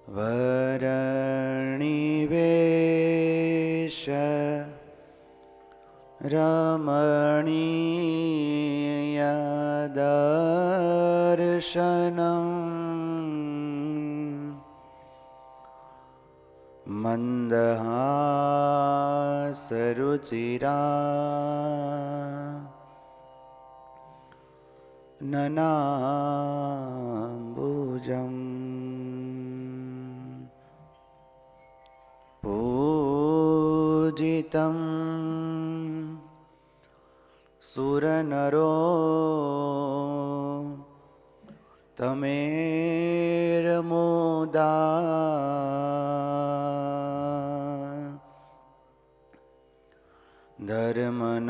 વરણિવેશ રમણીય દર્શનમ મંદહાસરુચિરા નનાંબુજમ પૂજિતં સુરનરો તમેરમુદા ધર્મનંદનમહં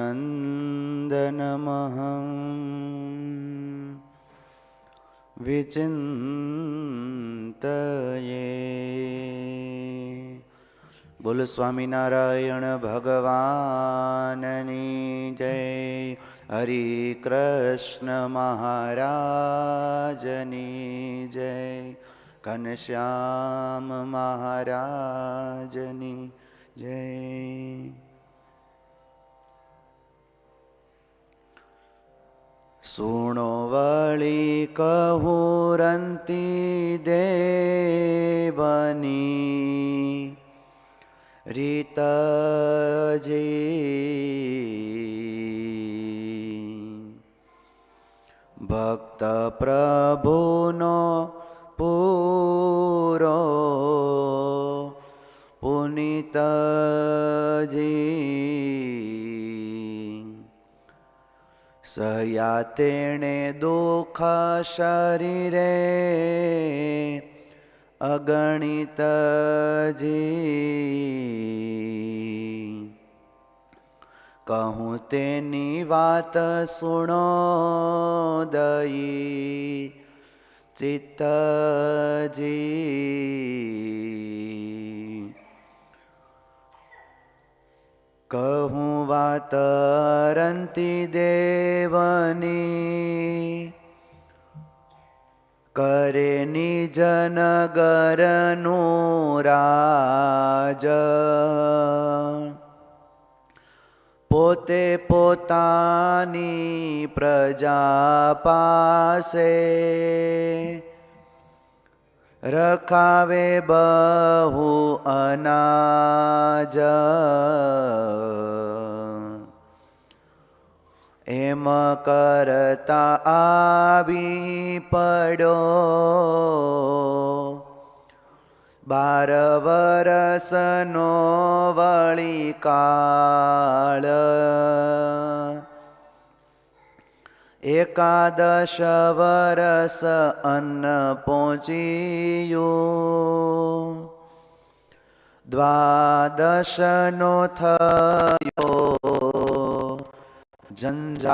વિચિંતયે. બોલો સ્વામિનારાયણ ભગવાનની જય. હરિ કૃષ્ણ મહારાજની જય. ઘનશ્યામ મહારાજની જય. સુણો વળી કહુરંતી દેવની રીતજી. ભક્ત પ્રભુનો પૂરો પુનિતજી. સહ્યા તેણે દુઃખ શરીરે અગણિતજી. કહું તેની વાત સુણો દઈ ચિત્તજી. કહું વાત રંતી દેવની કરે નિજ નગરનું રાજ. પોતે પોતાની પ્રજા પાસે રખાવે બહુ અનાજ. એમ કરતા આવી પડ્યો 12 વરસનો વળી કાળ. એકાદશ વરસ અન્ન પહોંચ્યું. દ્વાદશનો થયો જંજાળ.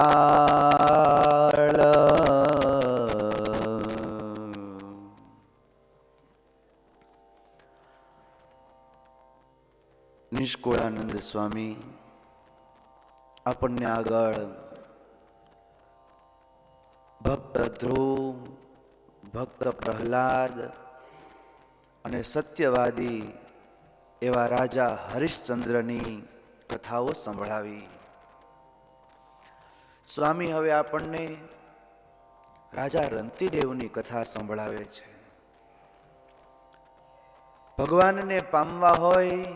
નિષ્કુળાનંદ સ્વામી આપણને આગળ ભક્ત ધ્રુવ, ભક્ત પ્રહલાદ અને સત્યવાદી એવા રાજા હરિશ્ચંદ્રની કથાઓ સંભળાવી. સ્વામી હવે આપણને રાજા રંતીદેવની કથા સંભળાવે છે. ભગવાનને પામવા હોય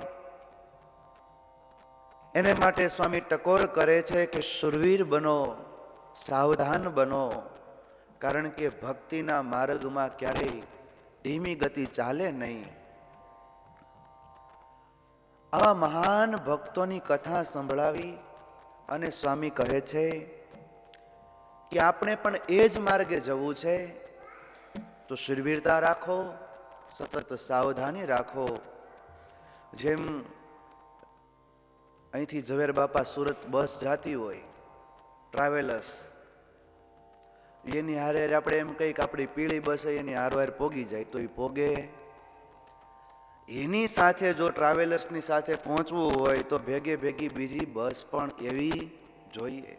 એને માટે સ્વામી ટકોર કરે છે કે શુરવીર બનો, સાવધાન બનો, કારણ કે ભક્તિના માર્ગમાં ક્યારેય ધીમી ગતિ ચાલે નહીં. આવા મહાન ભક્તોની કથા સંભળાવી અને સ્વામી કહે છે કે આપણે પણ એ જ માર્ગે જવું છે તો શુરવીરતા રાખો, સતત સાવધાની રાખો. જેમ અહીંથી ઝવેર બાપા સુરત બસ જાતી હોય, ટ્રાવેલર્સ, એની હારે આપણે એમ કહીએ કે આપણી પીળી બસ એની હારવાર પોગી જાય તો એ પોગે. એની સાથે જો ટ્રાવેલર્સની સાથે પહોંચવું હોય તો ભેગે ભેગી બીજી બસ પણ એવી જોઈએ.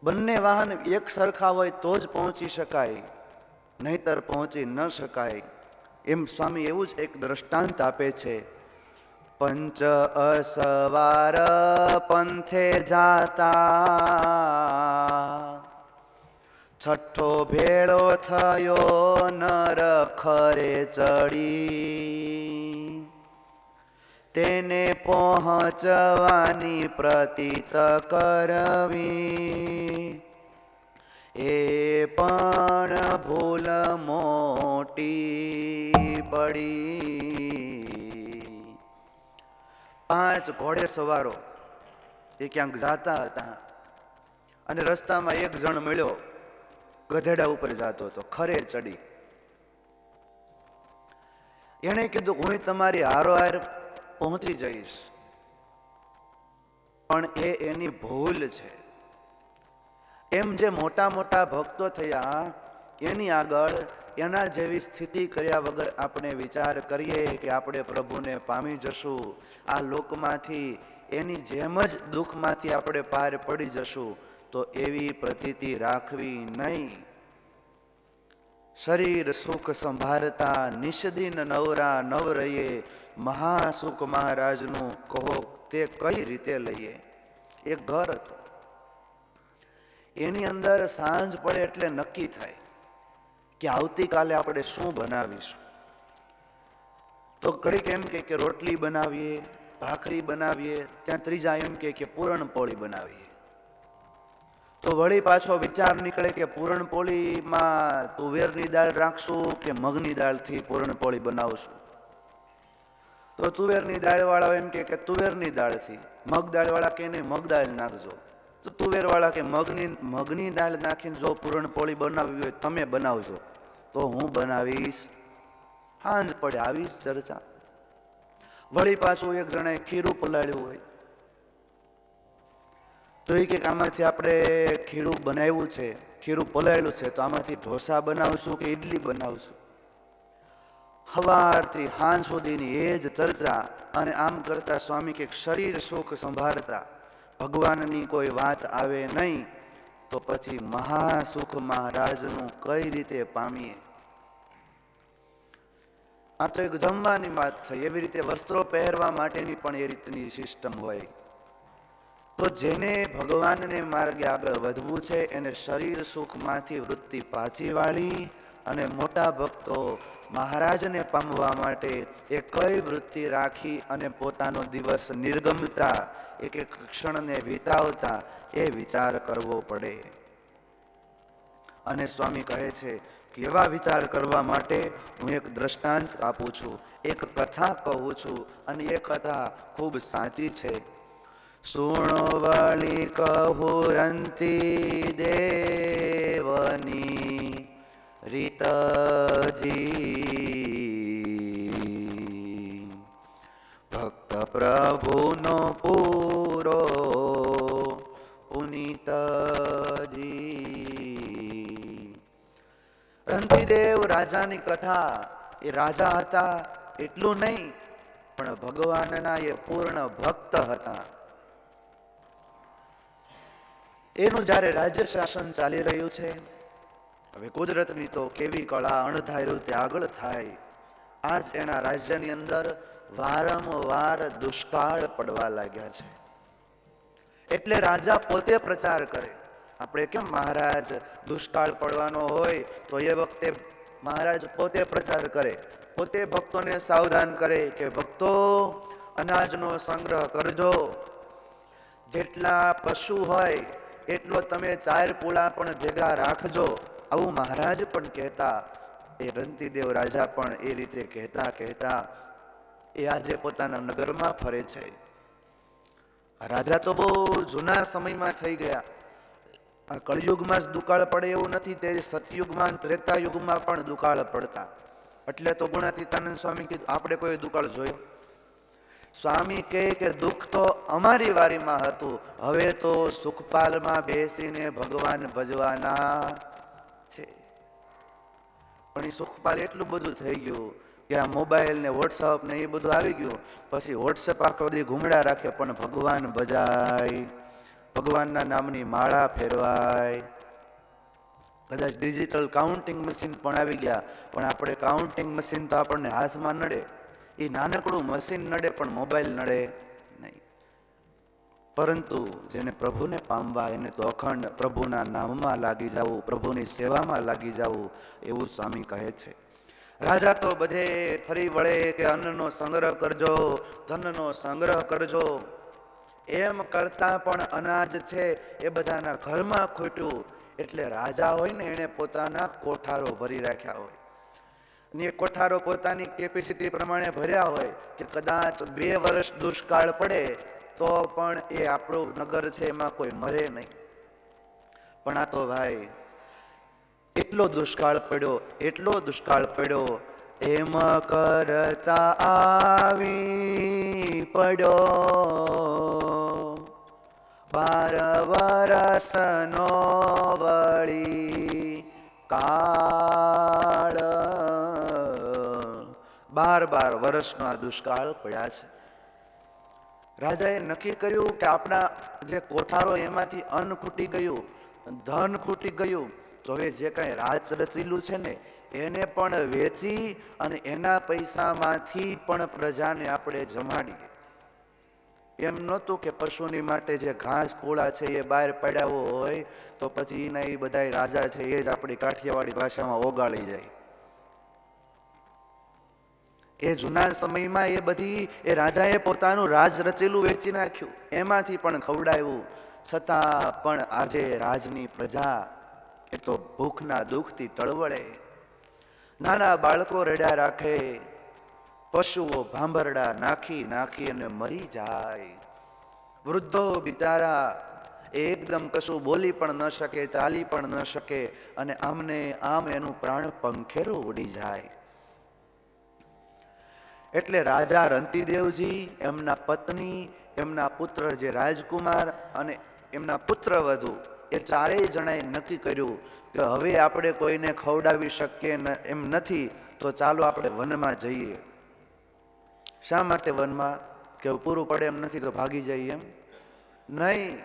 બંને વાહન એક સરખા હોય તો જ પહોંચી શકાય. નહીતર પહોંચી ન શકાય. એમ સ્વામી એવું જ એક દ્રષ્ટાંત આપે છે. પંચ અસવાર પંથે જાતા, છઠ્ઠો ભેળો થયો નર ખરે ચડી, તેને પહોંચવાની પ્રતીત કરવી, એ પણ ભૂલ મોટી પડી. 5 ઘોડે સવારો એ ક્યાંક જાતા હતા અને રસ્તામાં એક જણ મળ્યો, ગધેડા ઉપર જતો હતો, ખરે ચડી. એણે કીધું હું તમારી હારોહાર પહોંચી જઈશ, પણ એ એની ભૂલ છે. એમ જે મોટા મોટા ભક્તો થયા એની આગળ એના જેવી સ્થિતિ કર્યા વગર આપણે વિચાર કરીએ કે આપણે પ્રભુને પામી જશું, આ લોકમાંથી એની જેમ જ દુઃખમાંથી આપણે પાર પડી જશું, તો એવી પ્રતીતિ રાખવી નહીં. શરીર સુખ સંભાળતા નિષદિન નવરા નવ રહીએ, મહાસુખ મહારાજનું કહો તે કઈ રીતે લઈએ. એક ઘર હતું, એની અંદર સાંજ પડે એટલે નક્કી થાય કે આવતીકાલે આપણે શું બનાવીશું. તો ઘડીક એમ કે રોટલી બનાવીએ, ભાખરી બનાવીએ, ત્યાં ત્રીજા એમ કે પૂરણપોળી બનાવીએ. તો વળી પાછો વિચાર નીકળે કે પૂરણપોળીમાં તુવેરની દાળ રાખશું કે મગની દાળથી પૂરણપોળી બનાવશું. તો તુવેરની દાળવાળા એમ કે તુવેરની દાળથી, મગ દાળવાળા કે નહીં મગ દાળ નાખજો. તો તુવેરવાળા કે મગની દાળ નાખીને જો પૂરણપોળી બનાવવી હોય તમે બનાવજો, તો હું બનાવીશ. સાંજ પડે આવી ચર્ચા. વળી પાછું એક જણાએ ખીરું પલાળ્યું હોય, તો એ કે આમાંથી આપણે ખીરું બનાવ્યું છે, ખીરું પલાળ્યું છે, તો આમાંથી ઢોસા બનાવશું કે ઇડલી બનાવશું. સવારથી સાંજ સુધીની એ જ ચર્ચા. અને આમ કરતા સ્વામી કે શરીર સુખ સંભાળતા ભગવાનની કોઈ વાત આવે નહીં, તો પછી મહાસુખ મહારાજનું કઈ રીતે પામીએ. આ તો એક જમવાની વાત થઈ. એવી રીતે વસ્ત્રો પહેરવા માટેની પણ એ રીતની સિસ્ટમ હોય. તો જેને ભગવાનને માર્ગે આગળ વધવું છે એને શરીર સુખમાંથી વૃત્તિ પાછી વાળી અને મોટા ભક્તો મહારાજને પામવા માટે એ કઈ વૃત્તિ રાખી અને પોતાનો દિવસ નિર્ગમતા એક એક ક્ષણને વિતાવતા એ વિચાર કરવો પડે. અને સ્વામી કહે છે કે એવા વિચાર કરવા માટે હું એક દ્રષ્ટાંત આપું છું, એક કથા કહું છું, અને એ કથા ખૂબ સાચી છે. સુણો વળી કહું રંતી દેવની રીતજી, ભક્ત પ્રભુનો પૂરો પુનિતજી. રંતીદેવ રાજાની કથા. એ રાજા હતા એટલું નહીં, પણ ભગવાનના એ પૂર્ણ ભક્ત હતા. એનું જ્યારે રાજ્ય શાસન ચાલી રહ્યું છે, હવે કુદરતની તો કેવી કળા, અણધાર્યું તે આગળ થાય. આજ એના રાજ્યની અંદર વારંવાર દુષ્કાળ પડવા લાગ્યા છે. એટલે રાજા પોતે પ્રચાર કરે. આપણે કેમ મહારાજ દુષ્કાળ પડવાનો હોય તો એ વખતે મહારાજ પોતે પ્રચાર કરે, પોતે ભક્તોને સાવધાન કરે કે ભક્તો અનાજનો સંગ્રહ કરજો, જેટલા પશુ હોય એટલો તમે 4 પૂળા પણ ભેગા રાખજો. આવું મહારાજ પણ કહેતા. એ રંતીદેવ રાજા પણ એ રીતે કહેતા કહેતા એ આજે પોતાના નગરમાં ફરે છે. રાજા તો બહુ જૂના સમયમાં થઈ ગયા. આ કળિયુગમાં જ દુકાળ પડે એવું નથી, તે સતયુગમાં ત્રેતા યુગમાં પણ દુકાળ પડતા. એટલે તો ગુણાતીતાનંદ સ્વામી કીધું આપણે કોઈ દુકાળ જોયો? સ્વામી કહે કે દુઃખ તો અમારી વારીમાં હતું, હવે તો સુખપાલમાં બેસીને ભગવાન ભજવાના છે. પણ એ સુખપાલ એટલું બધું થઈ ગયું કે આ મોબાઈલ ને વોટ્સઅપ ને એ બધું આવી ગયું. પછી વોટ્સઅપ આખો બધી ઘૂમડા રાખે, પણ ભગવાન ભજાય, ભગવાનના નામની માળા ફેરવાય. કદાચ ડિજિટલ કાઉન્ટિંગ મશીન પણ આવી ગયા, પણ આપણે કાઉન્ટિંગ મશીન તો આપણને હાથમાં નડે, એ નાનકડું મશીન નડે પણ મોબાઈલ નડે નહીં. પરંતુ જેને પ્રભુને પામવા એને તો અખંડ પ્રભુના નામમાં લાગી જવું, પ્રભુની સેવામાં લાગી જવું, એવું સ્વામી કહે છે. રાજા તો બધે ફરી વળે કે અન્નનો સંગ્રહ કરજો, ધનનો સંગ્રહ કરજો. એમ કરતા પણ અનાજ છે એ બધાના ઘરમાં ખૂટ્યું. એટલે રાજા હોય ને એને પોતાના કોઠારો ભરી રાખ્યા હોય, અને એ કોઠારો પોતાની કેપેસિટી પ્રમાણે ભર્યા હોય કે કદાચ 2 વર્ષ દુષ્કાળ પડે તો પણ એ આપણું નગર છે એમાં કોઈ મરે નહીં. પણ આ તો ભાઈ એટલો દુષ્કાળ પડ્યો, એમ કરતા આવી પડ્યો 12 વરસનો વળી કાળ. 12 વર્ષનો આ દુષ્કાળ પડ્યા છે. રાજાએ નક્કી કર્યું કે આપણા જે કોઠારો એમાંથી અન્ન ખૂટી ગયું, ધન ખૂટી ગયું, તો હવે જે કાંઈ રાજ રચેલું છે ને એને પણ વેચી અને એના પૈસામાંથી પણ પ્રજાને આપણે જમાડીએ. એમ નહોતું કે પશુની માટે જે ઘાસ કોળા છે એ બહાર પડ્યા હોય તો પછી એના એ બધા રાજા છે એ જ આપણી કાઠિયાવાડી ભાષામાં ઓગાળી જાય. એ જૂના સમયમાં એ રાજાએ પોતાનું રાજ રચેલું વેચી નાખ્યું, એમાંથી પણ ખવડાવ્યું. છતાં પણ આજે રાજની પ્રજા એ તો ભૂખના દુઃખથી ટળવળે. નાના બાળકો રડ્યા રાખે, પશુઓ ભાંભરડા નાખી અને મરી જાય. વૃદ્ધો બિચારા એકદમ કશું બોલી પણ ન શકે, ચાલી પણ ન શકે, અને આમને આમ એનું પ્રાણ પંખેરું ઉડી જાય. એટલે રાજા રંતીદેવજી, એમના પત્ની, એમના પુત્ર જે રાજકુમાર અને એમના પુત્ર વધુ, એ ચારેય જણાએ નક્કી કર્યું કે હવે આપણે કોઈને ખવડાવી શકીએ એમ નથી, તો ચાલો આપણે વનમાં જઈએ. શા માટે વનમાં? કે પૂરું પડે એમ નથી તો ભાગી જઈએ એમ નહીં.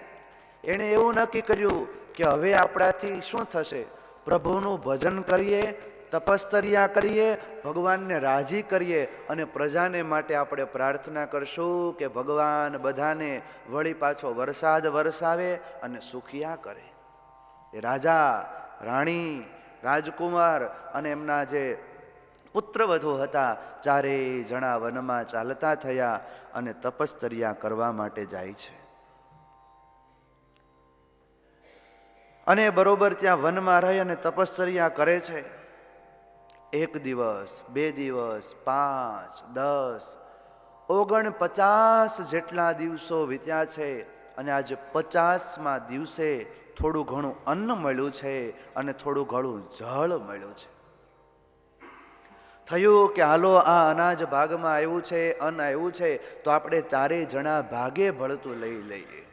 એણે એવું નક્કી કર્યું કે હવે આપણાથી શું થશે? પ્રભુનું ભજન કરીએ, તપશ્ચર્યા કરીએ, ભગવાનને રાજી કરીએ અને પ્રજાને માટે આપણે પ્રાર્થના કરશું કે ભગવાન બધાને વળી પાછો વરસાદ વરસાવે અને સુખિયા કરે. એ રાજા, રાણી, રાજકુમાર અને એમના જે પુત્રવધુ હતા, ચારેય જણા વનમાં ચાલતા થયા અને તપશ્ચર્યા કરવા માટે જાય છે. અને બરોબર ત્યાં વનમાં રહી અને તપશ્ચર્યા કરે છે. 1 દિવસ, 2 દિવસ, 5, 10, 49 જેટલા દિવસો વીત્યા છે. અને આજે 50મા દિવસે થોડું ઘણું અન્ન મળ્યું છે અને થોડું ઘણું જળ મળ્યું છે. થયું કે હાલો આ અનાજ ભાગમાં આવ્યું છે, અન્ન આવ્યું છે, તો આપણે ચારેય જણા ભાગે ભળતું લઈ લઈએ.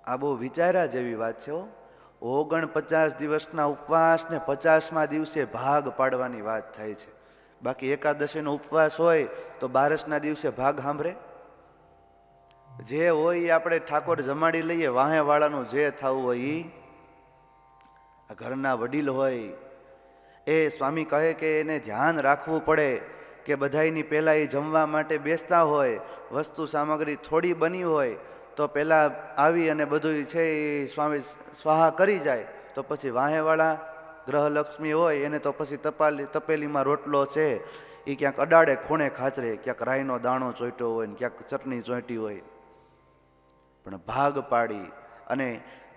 આ બહુ વિચાર્યા જેવી વાત છે. 49 દિવસના ઉપવાસ ને 50મા દિવસે ભાગ પાડવાની વાત થાય છે. બાકી એકાદશીનો ઉપવાસ હોય તો 12ના દિવસે ભાગ સાંભળે? જે હોય એ આપણે ઠાકોર જમાડી લઈએ, વાહે વાળાનું જે થવું હોય એ. ઘરના વડીલ હોય એ સ્વામી કહે કે એને ધ્યાન રાખવું પડે કે બધાયની પહેલાં એ જમવા માટે બેસતા હોય, વસ્તુ સામગ્રી થોડી બની હોય તો પહેલાં આવી અને બધું છે એ સ્વામી સ્વાહા કરી જાય, તો પછી વાહેવાળા ગ્રહલક્ષ્મી હોય એને તો પછી તપેલીમાં રોટલો છે એ ક્યાંક અડાડે ખૂણે ખાચરે, ક્યાંક રાઈનો દાણો ચોંટ્યો હોય ને ક્યાંક ચટણી ચોંટી હોય. પણ ભાગ પાડી અને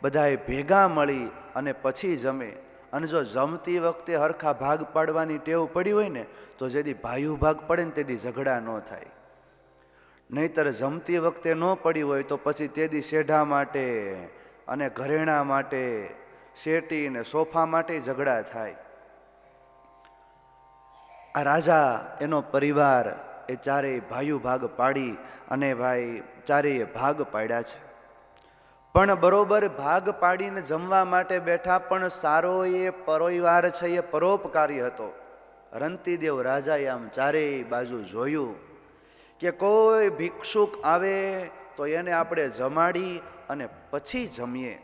બધાએ ભેગા મળી અને પછી જમે. અને જો જમતી વખતે હરખા ભાગ પાડવાની ટેવ પડી હોય ને તો જેથી ભાઈઓ ભાગ પડે ને તેથી ઝઘડા ન થાય. નહીતર જમતી વખતે ન પડી હોય તો પછી તેદી શેઢા માટે અને ઘરેણા માટે, શેટી ને સોફા માટે ઝઘડા થાય. આ રાજા, એનો પરિવાર, એ ચારેય ભાઈઓ ભાગ પાડી અને ભાઈ ચારેય ભાગ પાડ્યા છે. પણ બરોબર ભાગ પાડીને જમવા માટે બેઠા, પણ સારો એ પરિવાર છે એ પરોપકારી હતો. રંતીદેવ રાજાએ આમ ચારેય બાજુ જોયું કે કોઈ ભિક્ષુક આવે તો એને આપણે જમાડી અને પછી જમીએ.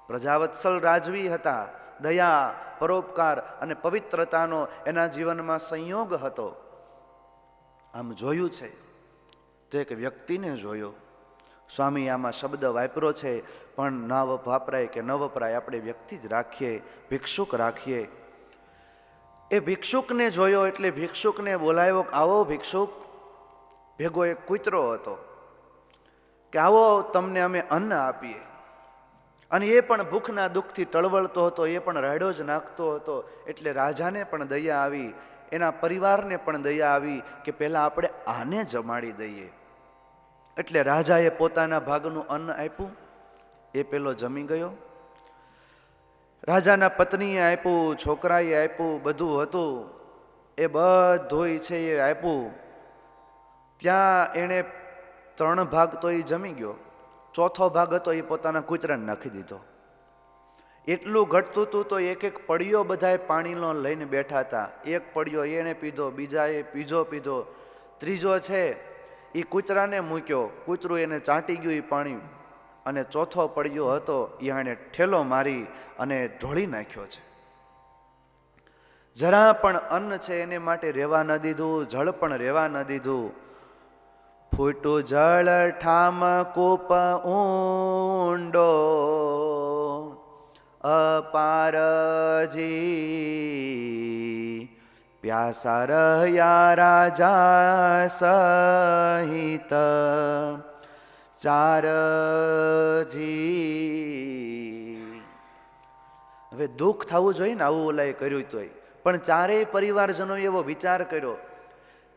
પ્રજાવત્સલ રાજવી હતા, દયા, પરોપકાર અને પવિત્રતાનો એના જીવનમાં સંયોગ હતો. આમ જોયું છે તો એક વ્યક્તિને જોયો. સ્વામી આમાં શબ્દ વાપરો છે, પણ ના વાપરાય કે ન વપરાય, આપણે વ્યક્તિ જ રાખીએ, ભિક્ષુક રાખીએ. એ ભિક્ષુકને જોયો એટલે ભિક્ષુકને બોલાવ્યો. આવો ભિક્ષુક. ભેગો એક કૂતરો હતો કે આવો તમને અમે અન્ન આપીએ. અને એ પણ ભૂખના દુઃખથી ટળવળતો હતો, એ પણ રાડો જ નાખતો હતો. એટલે રાજાને પણ દયા આવી, એના પરિવારને પણ દયા આવી કે પહેલાં આપણે આને જમાડી દઈએ. એટલે રાજાએ પોતાના ભાગનું અન્ન આપ્યું. એ પેલો જમી ગયો. રાજાના પત્નીએ આપ્યું, છોકરાએ આપ્યું, બધું હતું એ બધું છે એ આપ્યું. ત્યાં એણે 3 ભાગ તો એ જમી ગયો, ચોથો ભાગ હતો એ પોતાના કૂતરાને નાખી દીધો. એટલું ઘટતું હતું તો એક એક પડિયો બધાએ પાણીનો લઈને બેઠા હતા. એક પડિયો એણે પીધો, બીજાએ બીજો પીધો, ત્રીજો છે એ કૂતરાને મૂક્યો, કૂતરું એને ચાટી ગયું એ પાણી, અને ચોથો પડિયો હતો એ એણે ઠેલો મારી અને ઢોળી નાખ્યો છે. જરા પણ અન્ન છે એને માટે રહેવા ન દીધું, જળ પણ રહેવા ન દીધું. ફૂટું જળ ઠામ કૂપ ઊંડો અપારજી, પ્યાસા રહ્યા રાજા સહિત ચારજી. હવે દુઃખ થવું જોઈએ ને, આવું ઓલાએ કર્યું તોય, પણ ચારેય પરિવારજનોએ એવો વિચાર કર્યો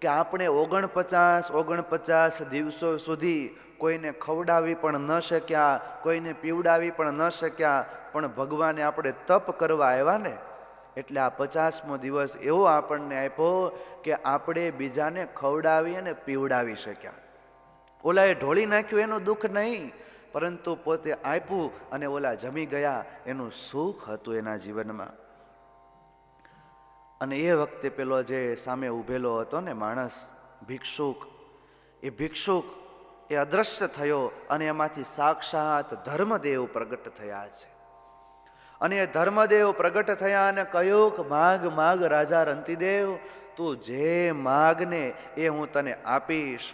કે આપણે 49 દિવસો સુધી કોઈને ખવડાવી પણ ન શક્યા, કોઈને પીવડાવી પણ ન શક્યા, પણ ભગવાને આપણે તપ કરવા આવ્યા ને, એટલે આ 50મો દિવસ એવો આપણને આપ્યો કે આપણે બીજાને ખવડાવી અને પીવડાવી શક્યા. ઓલાએ ઢોળી નાખ્યું એનું દુઃખ નહીં, પરંતુ પોતે આપ્યું અને ઓલા જમી ગયા એનું સુખ હતું એના જીવનમાં. અને એ વખતે પેલો જે સામે ઊભેલો હતો ને માણસ, ભિક્ષુક, એ ભિક્ષુક એ અદ્રશ્ય થયો અને એમાંથી સાક્ષાત ધર્મદેવ પ્રગટ થયા છે. અને એ ધર્મદેવ પ્રગટ થયા અને કહ્યું કે માગ માગ રાજા રંતીદેવ, તું જે માગને એ હું તને આપીશ.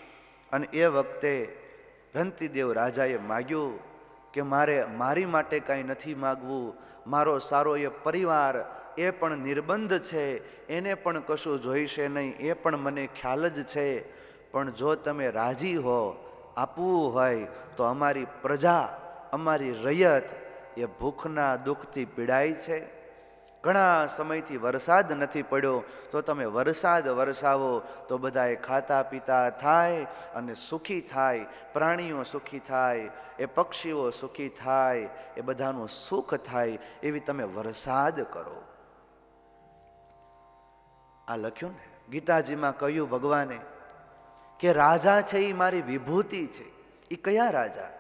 અને એ વખતે રંતીદેવ રાજાએ માગ્યું કે મારી માટે કાંઈ નથી માગવું, મારો સારો એ પરિવાર એ પણ નિર્બંધ છે, એને પણ કશું જોઈશે નહીં, એ પણ મને ખ્યાલ જ છે. પણ જો તમે રાજી હો, આપવું હોય તો અમારી પ્રજા, અમારી રૈયત એ ભૂખના દુઃખથી પીડાય છે. ઘણા સમયથી વરસાદ નથી પડ્યો, તો તમે વરસાદ વરસાવો તો બધાએ ખાતા પીતા થાય અને સુખી થાય, પ્રાણીઓ સુખી થાય, એ પક્ષીઓ સુખી થાય, એ બધાનું સુખ થાય, એવી તમે વરસાદ કરો. આ લખ્યું ને ગીતાજીમાં, કહ્યું ભગવાને કે રાજા છે એ મારી વિભૂતિ છે. એ કયા રાજા?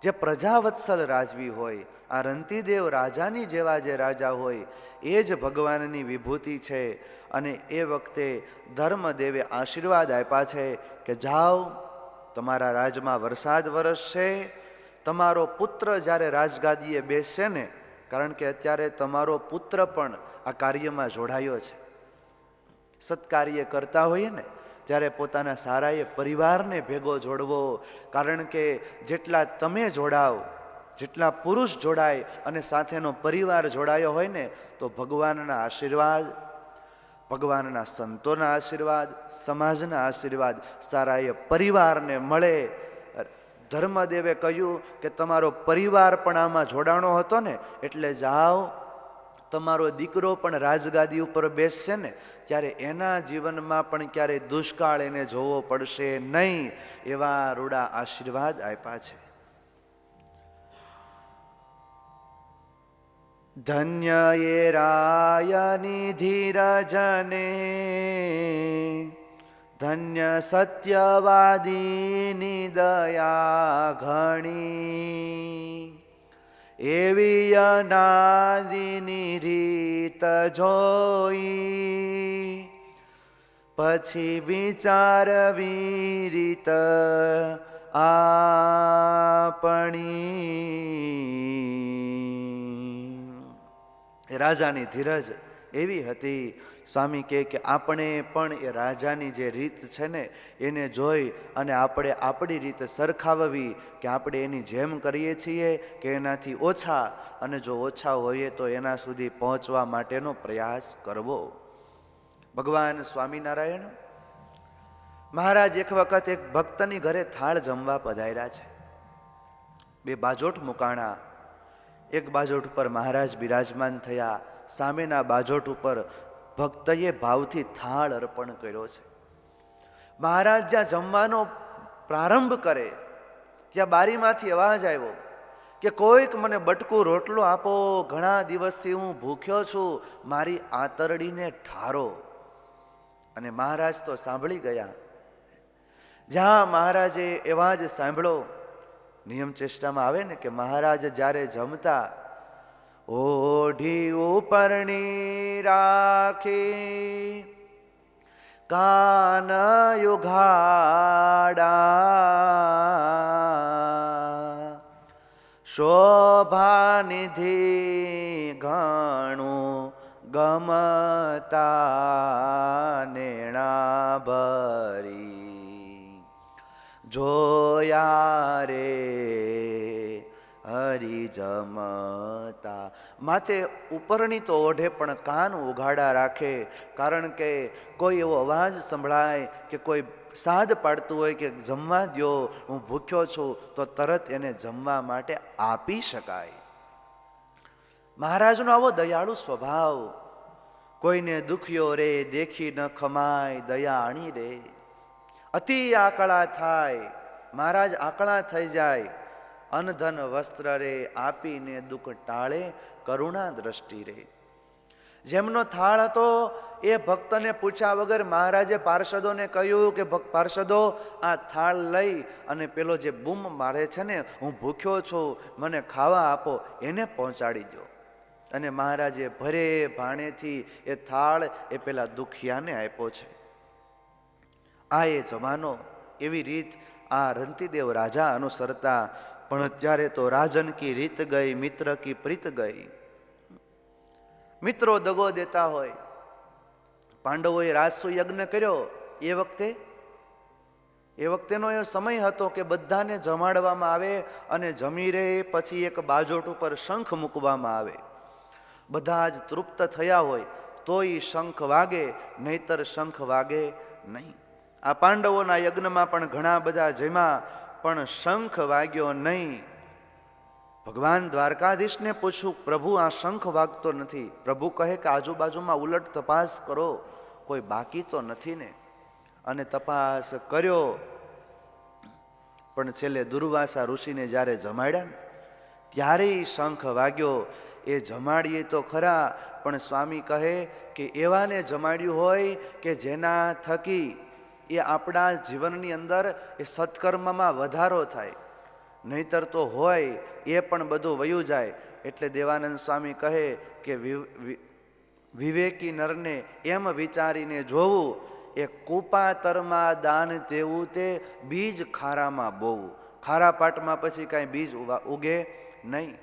જે પ્રજાવત્સલ રાજવી હોય. આ રંતીદેવ રાજાની જેવા જે રાજા હોય એ જ ભગવાનની વિભૂતિ છે. અને એ વખતે ધર્મદેવે આશીર્વાદ આપ્યા છે કે જાઓ, તમારા રાજમાં વરસાદ વરસશે, તમારો પુત્ર જ્યારે રાજગાદીએ બેસશે ને, કારણ કે અત્યારે તમારો પુત્ર પણ આ કાર્યમાં જોડાયો છે. સત્કાર્ય કરતા હોઈએ ને ત્યારે પોતાના સારા એ પરિવારને ભેગો જોડવો, કારણ કે જેટલા તમે જોડાવ, જેટલા પુરુષ જોડાય અને સાથેનો પરિવાર જોડાયો હોય ને, તો ભગવાનના આશીર્વાદ, ભગવાનના સંતોના આશીર્વાદ, સમાજના આશીર્વાદ સારા એ પરિવારને મળે. ધર્મદેવે કહ્યું કે તમારો પરિવાર પણ આમાં જોડાણો હતો ને, એટલે જાઓ, તમારો દીકરો પણ રાજગાદી ઉપર બેસશે ને ત્યારે એના જીવનમાં પણ ક્યારેય દુષ્કાળ એને જોવો પડશે નહીં, એવા રૂડા આશીર્વાદ આપ્યા છે. ધન્ય એ રાયની ધીરજને, ધન્ય સત્યવાદીની દયા ઘણી, એવી અનાદિની રીત જોઈ, પછી વિચારવી રીત આપણી. રાજાની ધીરજ એવી હતી. સ્વામી કહે કે આપણે પણ એ રાજાની જે રીત છે ને એને જોઈ અને આપણે આપણી રીત સરખાવવી કે આપણે એની જેમ કરીએ છીએ કે એનાથી ઓછા, અને જો ઓછા હોઈએ તો એના સુધી પહોંચવા માટેનો પ્રયાસ કરવો. ભગવાન સ્વામિનારાયણ મહારાજ એક વખત એક ભક્તની ઘરે થાળ જમવા પધાર્યા છે. બે બાજોટ મુકાણા. એક બાજોટ ઉપર મહારાજ બિરાજમાન થયા, સામેના બાજોટ ઉપર ભક્તએ ભાવથી થાળ અર્પણ કર્યો છે. મહારાજ જ્યાં જમવાનો પ્રારંભ કરે ત્યાં બારીમાંથી અવાજ આવ્યો કે કોઈક મને બટકું રોટલો આપો, ઘણા દિવસથી હું ભૂખ્યો છું, મારી આંતરડીને ઠારો. અને મહારાજ તો સાંભળી ગયા. જ્યાં મહારાજે એવા જ સાંભળો, નિયમ ચેષ્ટામાં આવે ને કે મહારાજ જ્યારે જમતા ઓઢી ઉપરણી રાખી કાન યુઘાડા શોભાનિધિ ઘણું ગમતા નેણા ભરી જોયા રે હરી જમતા. માથે ઉપરણી તો ઓઢે પણ કાન ઉઘાડા રાખે, કારણ કે કોઈ એવો અવાજ સંભળાય કે કોઈ સાદ પાડતું હોય કે જમવા દ્યો, હું ભૂખ્યો છું, તો તરત એને જમવા માટે આપી શકાય. મહારાજનો આવો દયાળુ સ્વભાવ. કોઈને દુખ્યો રે દેખી ન ખમાય દયાણી રે. અતિ આકળા થાય, મહારાજ આકળા થઈ જાય, અન્ન ધન વસ્ત્ર રે આપીને દુઃખ ટાળે કરુણા દ્રષ્ટિ રે. જેમનો થાળ હતો એ ભક્તને પૂછ્યા વગર મહારાજે પાર્ષદોને કહ્યું કે પાર્ષદો આ થાળ લઈ અને પેલો જે બૂમ મારે છે ને હું ભૂખ્યો છું, મને ખાવા આપો, એને પહોંચાડી દો. અને મહારાજે ભરે ભાણેથી એ થાળ એ પેલા દુખિયાને આપ્યો છે. આ એ જમાનો, એવી રીત આ રંતીદેવ રાજા અનુસરતા. પણ અત્યારે તો રાજન કી રીત ગઈ, મિત્ર કી પ્રીત ગઈ. મિત્રો દગો દેતા હોય. પાંડવોએ રાજસુ યજ્ઞ કર્યો એ વખતેનો એ સમય હતો કે બધાને જમાડવામાં આવે અને જમી રે પછી એક બાજોટ ઉપર શંખ મૂકવામાં આવે. બધા જ તૃપ્ત થયા હોય તો એ શંખ વાગે, નહીતર શંખ વાગે નહીં. આ પાંડવોના યજ્ઞમાં પણ ઘણા બધા જેમાં પણ શંખ વાગ્યો નહીં. ભગવાન દ્વારકાધીશને પૂછ્યું, પ્રભુ આ શંખ વાગતો નથી. પ્રભુ કહે કે આજુબાજુમાં ઉલટ તપાસ કરો, કોઈ બાકી તો નથી ને. અને તપાસ કર્યો, પણ છેલ્લે દુર્વાસા ઋષિને જ્યારે જમાડ્યા ને ત્યારે શંખ વાગ્યો. એ જમાડીએ તો ખરા, પણ સ્વામી કહે કે એવાને જમાડ્યું હોય કે જેના થકી એ આપણા જીવનની અંદર એ સત્કર્મમાં વધારો થાય, નહીતર તો હોય એ પણ બધું વયું જાય. એટલે દેવાનંદ સ્વામી કહે કે વિવેકી નરને એમ વિચારીને જોવું, એ કૂપાતરમાં દાન દેવું તે બીજ ખારામાં બોવું. ખારા પાટમાં પછી કાંઈ બીજ ઉગે નહીં.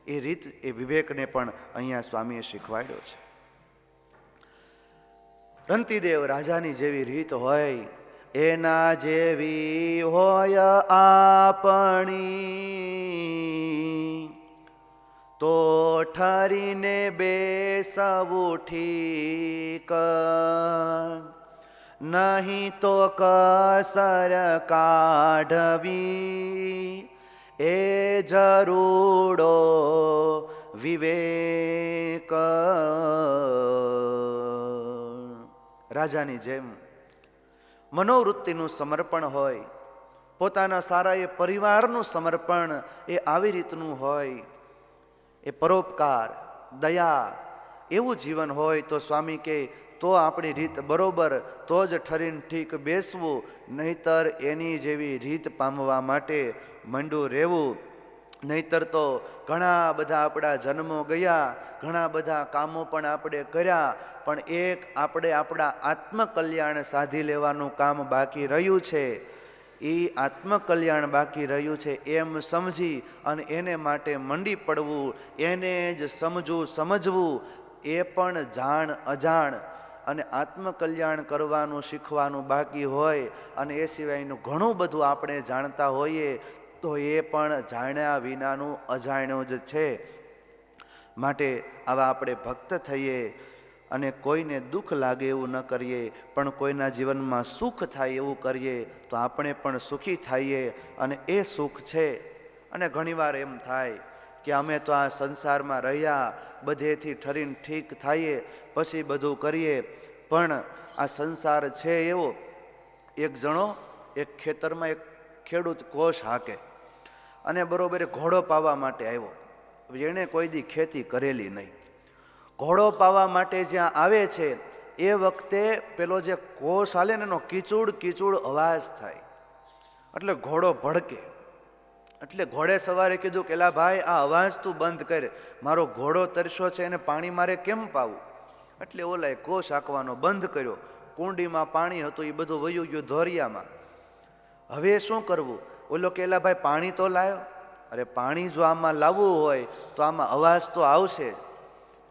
એ રીત એ વિવેકને પણ અહીંયા સ્વામીએ શીખવાડ્યો છે. રંતીદેવ રાજાની જેવી રીત હોય એના જેવી હોય આપણી, તો ઠરીને બેસવું ઠીક, નહીં તો કસર કાઢવી એ જરૂડો વિવેક. રાજાની જેમ મનોવૃત્તિનું સમર્પણ હોય, પોતાના સારા એ પરિવારનું સમર્પણ એ આવી રીતનું હોય. એ પરોપકાર, દયા, એવું જીવન હોય તો સ્વામી કે તો આપણી રીત બરોબર, તો જ ઠરીને ઠીક બેસવું, નહીતર એની જેવી રીત પામવા માટે મંડું રહેવું. નહીતર તો ઘણા બધા આપણા જન્મો ગયા, ઘણા બધા કામો પણ આપણે કર્યા, પણ એક આપણે આપણા આત્મકલ્યાણ સાધી લેવાનું કામ બાકી રહ્યું છે. એ આત્મકલ્યાણ બાકી રહ્યું છે એમ સમજી અને એને માટે મંડી પડવું, એને જ સમજવું સમજવું, એ પણ જાણ અજાણ અને આત્મકલ્યાણ કરવાનું શીખવાનું બાકી હોય અને એ સિવાયનું ઘણું બધું આપણે જાણતા હોઈએ તો એ પણ જાણ્યા વિનાનું અજાણ્યું જ છે. માટે આવા આપણે ભક્ત થઈએ અને કોઈને દુઃખ લાગે એવું ન કરીએ, પણ કોઈના જીવનમાં સુખ થાય એવું કરીએ તો આપણે પણ સુખી થઈએ. અને એ સુખ છે. અને ઘણીવાર એમ થાય કે અમે તો આ સંસારમાં રહ્યા, બધેથી ઠરીને ઠીક થઈએ, પછી બધું કરીએ, પણ આ સંસાર છે એવો. એક જણો એક ખેતરમાં એક ખેડૂત કોષ હાકે અને બરોબર ઘોડો પાવા માટે આવ્યો. એણે કોઈ દી ખેતી કરેલી નહીં. ઘોડો પાવા માટે જ્યાં આવે છે એ વખતે પેલો જે કોષ હાલે ને એનો કીચુડ કીચુડ અવાજ થાય એટલે ઘોડો ભડકે. એટલે ઘોડે સવારે કીધું કે એલા ભાઈ, આ અવાજ તું બંધ કરે, મારો ઘોડો તરસ્યો છે એને પાણી મારે કેમ પાવું. એટલે ઓલાએ કોષ હાંકવાનો બંધ કર્યો. કુંડીમાં પાણી હતું એ બધું વયું ગયું ધોરિયામાં. હવે શું કરવું? ઓલો કે એલા ભાઈ પાણી તો લાયો. અરે પાણી જો આમાં લાવવું હોય તો આમાં અવાજ તો આવશે જ.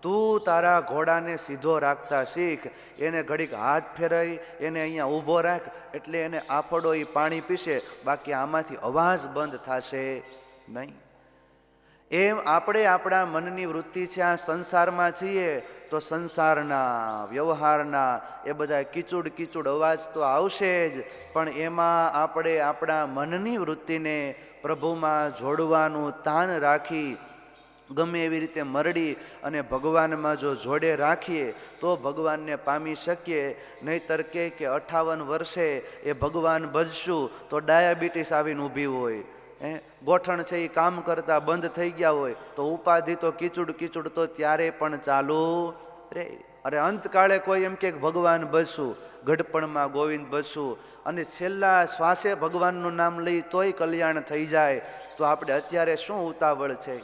તું તારા ઘોડાને સીધો રાખતા શીખ, એને ઘડીક હાથ ફેરાઈ એને અહીંયા ઊભો રાખ એટલે એને આફડો એ પાણી પીશે, બાકી આમાંથી અવાજ બંધ થશે નહીં. એમ આપણે આપણા મનની વૃત્તિ છે, આ સંસારમાં છીએ તો સંસારના વ્યવહારના એ બધા કીચુડ કીચુડ અવાજ તો આવશે જ, પણ એમાં આપણે આપણા મનની વૃત્તિને પ્રભુમાં જોડવાનું તાન રાખી ગમે એવી રીતે મરડી અને ભગવાનમાં જો જોડે રાખીએ તો ભગવાનને પામી શકીએ. નહીંતર કે 58 વર્ષે એ ભગવાન ભજશું તો ડાયાબિટીસ આવીને ઊભી હોય, ગોઠણ છે એ કામ કરતા બંધ થઈ ગયા હોય તો ઉપાધિ તો કીચુડ કીચુડ તો ત્યારે પણ ચાલુ રે. અરે અંતકાળે કોઈ એમ કે ભગવાન ભજશું, ગઢપણમાં ગોવિંદ ભજશું અને છેલ્લા શ્વાસે ભગવાનનું નામ લઈ તોય કલ્યાણ થઈ જાય, તો આપણે અત્યારે શું ઉતાવળ છે?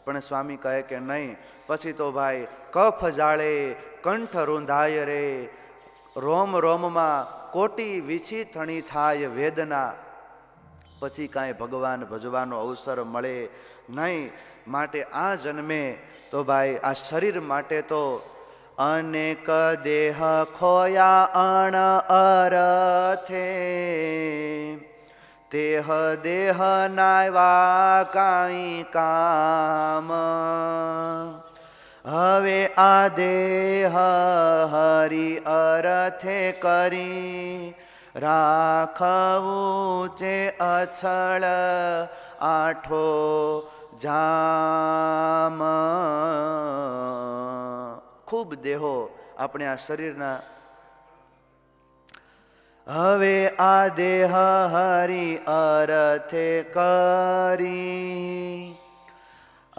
પણ સ્વામી કહે કે નહીં, પછી તો ભાઈ કફ જાળે કંઠ રૂંધાય રે, રોમ રોમમાં કોટી વીછી થણી થાય વેદના. પછી કાંઈ ભગવાન ભજવાનો અવસર મળે નહીં. માટે આ જન્મે તો ભાઈ આ શરીર માટે તો અનેક દેહ ખોયા અણ અરથે, દેહ દેહ નાયવા કાંઈ કામ, હવે આ દેહ હરિ અરથે કરી રાખવું છે અછળ આઠો જામ. ખૂબ દેહો આપણે આ શરીરના, હવે આ દેહ હરિ અરથે કરી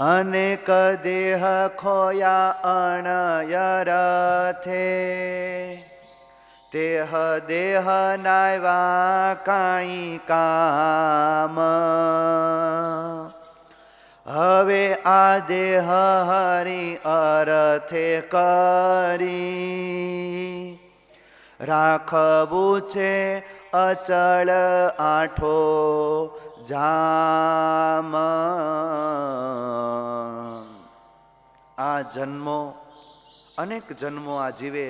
અનેક દેહ ખોયા અણયરથે, તેહ દેહ નાયવા કાંઈ કામ, હવે આ દેહ હરિ અરથે કરી રાખવું છે અચળ આઠો જામ. આ જન્મો અનેક જન્મો આ જીવે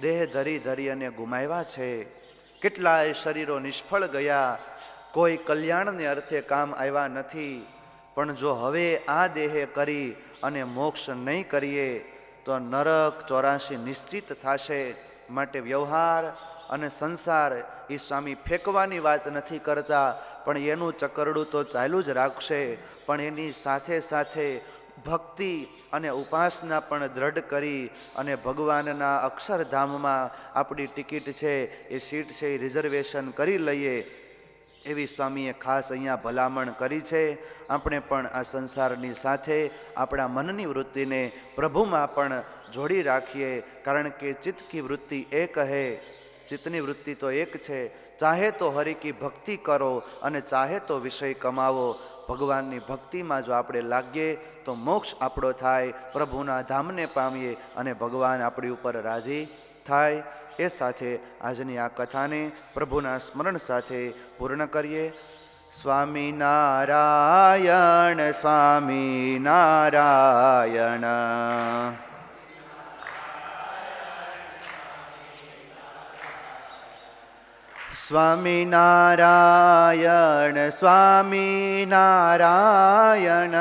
દેહ ધરી ધરી અને ગુમાવ્યા છે. કેટલાય શરીરો નિષ્ફળ ગયા, કોઈ કલ્યાણને અર્થે કામ આવ્યા નથી. પણ જો હવે આ દેહે કરી અને મોક્ષ નહીં કરીએ તો નરક 84 નિશ્ચિત થશે. માટે વ્યવહાર અને સંસાર એ સ્વામી ફેંકવાની વાત નથી કરતા, પણ એનું ચકરડું તો ચાલુ જ રાખશે. પણ એની સાથે સાથે ભક્તિ અને ઉપાસના પણ દ્રઢ કરી અને ભગવાનના અક્ષરધામમાં આપણી ટિકિટ છે એ સીટ છે એ રિઝર્વેશન કરી લઈએ એવી સ્વામીએ ખાસ અહીંયા ભલામણ કરી છે. આપણે પણ આ સંસારની સાથે આપણા મનની વૃત્તિને પ્રભુમાં પણ જોડી રાખીએ, કારણ કે ચિત્ત કી વૃત્તિ એક હૈ, ચિત્તની વૃત્તિ તો એક છે. ચાહે તો હરિ કી ભક્તિ કરો અને ચાહે તો વિષય કમાવો. ભગવાનની ભક્તિમાં જો આપણે લાગીએ તો મોક્ષ આપણો થાય, પ્રભુના ધામને પામીએ અને ભગવાન આપણી ઉપર રાજી થાય. એ સાથે આજની આ કથાને પ્રભુના સ્મરણ સાથે પૂર્ણ કરીએ. સ્વામિનારાયણ સ્વામિનારાયણ. સ્વામિનારાયણ સ્વામિનારાયણ.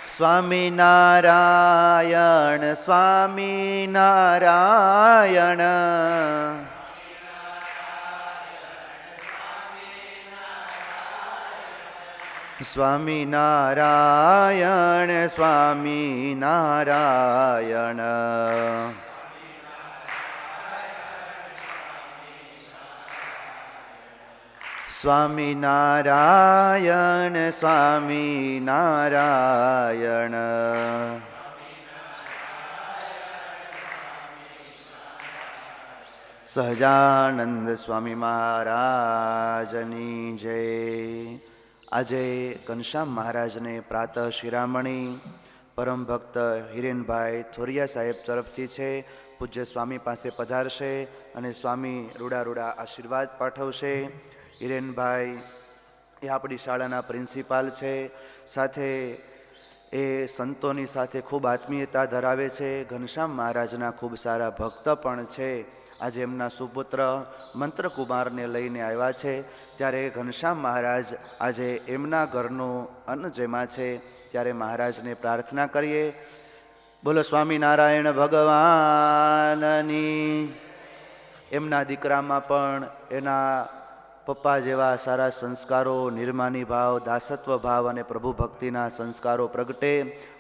સ્વામિનારાયણ સ્વામિનારાયણ. સ્વામિનારાયણ સ્વામિનારાયણ. સ્વામિનારાયણ સ્વામિનારાયણ. સહજાનંદ સ્વામી મહારાજની જય. આજે ઘનશ્યામ મહારાજને પ્રાતઃ શિરામણી પરમ ભક્ત હિરેનભાઈ થોરિયા સાહેબ તરફથી છે. પૂજ્ય સ્વામી પાસે પધારશે અને સ્વામી રૂડા રૂડા આશીર્વાદ પાઠવશે. હિરેનભાઈ એ આપણી શાળાના પ્રિન્સિપાલ છે, સાથે એ સંતોની સાથે ખૂબ આત્મીયતા ધરાવે છે. ઘનશ્યામ મહારાજના ખૂબ સારા ભક્ત પણ છે. આજે એમના સુપુત્ર મંત્રકુમારને લઈને આવ્યા છે, ત્યારે ઘનશ્યામ મહારાજ આજે એમના ઘરનું અન્ન જેમાં છે, ત્યારે મહારાજને પ્રાર્થના કરીએ. બોલો સ્વામિનારાયણ ભગવાનની. એમના દીકરામાં પણ એના પપ્પા જેવા સારા સંસ્કારો, નિર્માની ભાવ, દાસત્વ ભાવ અને પ્રભુ ભક્તિના સંસ્કારો પ્રગટે.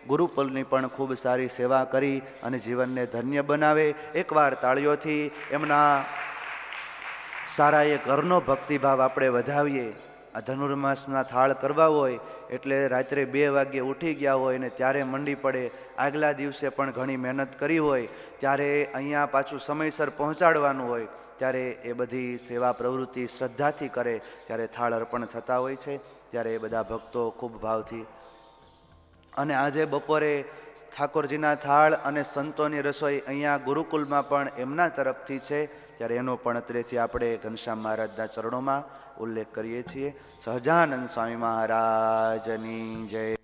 ગુરુકુલની પણ ખૂબ સારી સેવા કરી અને જીવનને ધન્ય બનાવે. એકવાર તાળીઓથી એમના સારા એ ઘરનો ભક્તિભાવ આપણે વધાવીએ. આ ધનુર્માસના થાળ કરવા હોય એટલે રાત્રે 2 વાગ્યે ઉઠી ગયા હોય ને ત્યારે મંડી પડે. આગલા દિવસે પણ ઘણી મહેનત કરી હોય ત્યારે અહીંયા પાછું સમયસર પહોંચાડવાનું હોય, ત્યારે એ બધી સેવા પ્રવૃત્તિ શ્રદ્ધાથી કરે ત્યારે થાળ અર્પણ થતા હોય છે. ત્યારે એ બધા ભક્તો ખૂબ ભાવથી. અને આજે બપોરે ઠાકોરજીના થાળ અને સંતોની રસોઈ અહીંયા ગુરુકુલમાં પણ એમના તરફથી છે, ત્યારે એનો પણ અત્રેથી આપણે ઘનશ્યામ મહારાજના ચરણોમાં ઉલ્લેખ કરીએ છીએ. સહજાનંદ સ્વામી મહારાજની જય.